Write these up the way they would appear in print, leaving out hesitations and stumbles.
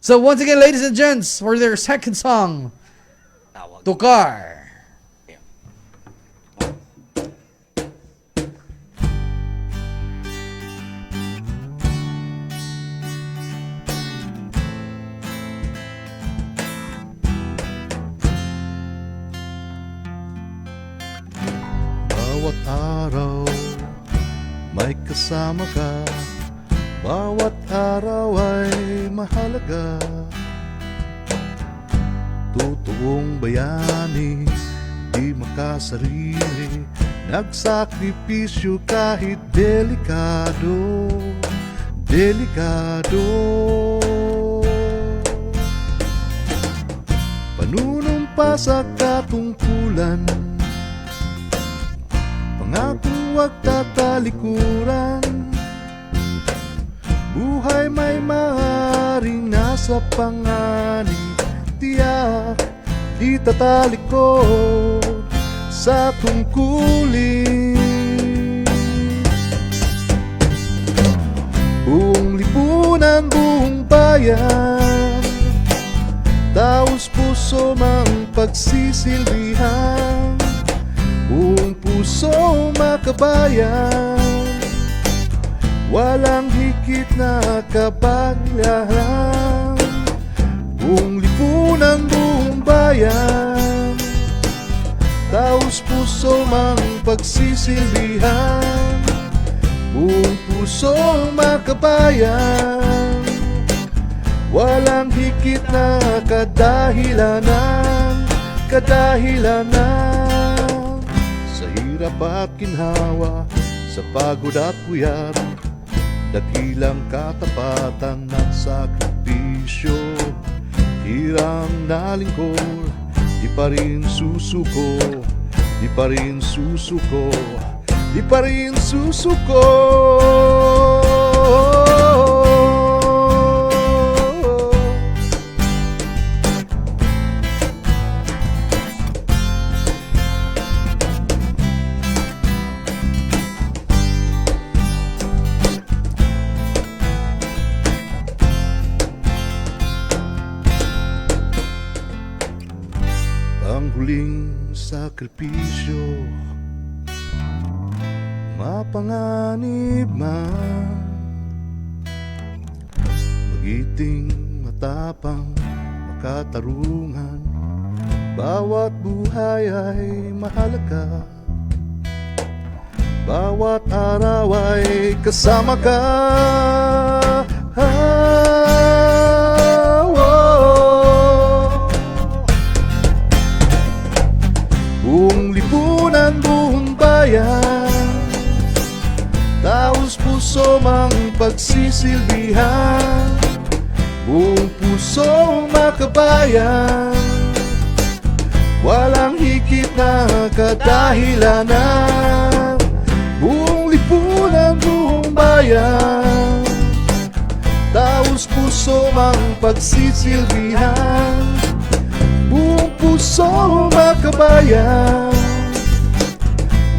So once again, ladies and gents, for their second song, Tawag. Tukar. Bawat araw may kasama ka, bawat araw ay mahalaga. Totoong bayani, di makasarili, nagsakripisyo kahit delikado, delikado. Panunumpa sa katungkulan, pangakong huwag tatalikuran. Buhay may maaaring nasa panganib, tiyak di tatalikod sa tungkulin. Buong lipunan, buong bayan, taos puso mang pagsisilbihan. Buong puso makabayan, walang higit na kabanlahan. Buong lipunan, buong bayan, taos puso mang pagsisilbihan. Buong puso makabayan, walang higit na kadahilanan, kadahilanan. Sa hirap at ginhawa, sa pagod at puyat, dakilang katapatan ng sakripisyo. Hirang nalingkol, di pa rin susuko, di pa rin susuko, di pa rin susuko. Ang huling sakripisyo, mapanganib man, magiting, matapang, makatarungan. Bawat buhay ay mahalaga, bawat araw ay kasama ka. Buong lipunan, buong bayan, taos puso mang pagsisilbihan. Buong puso makabayan, walang higit na kadahilanan. Buong lipunan, buong bayan, taos puso mang pagsisilbihan. Buong puso makabayan,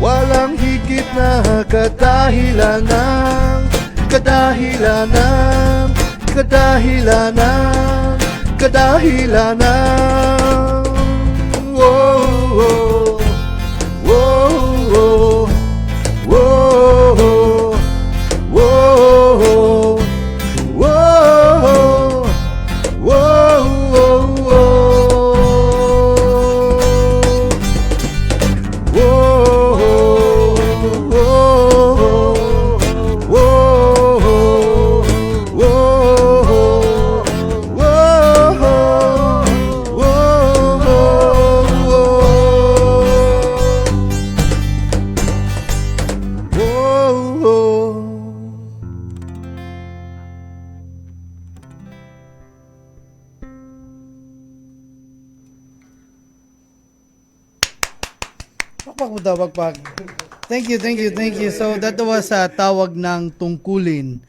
walang higit na kadahilanan, kadahilanan, kadahilanan, kadahilanan. Whoa, whoa, whoa, whoa, whoa, whoa, whoa, Pakpak. Thank you. So that was Tawag ng Tungkulin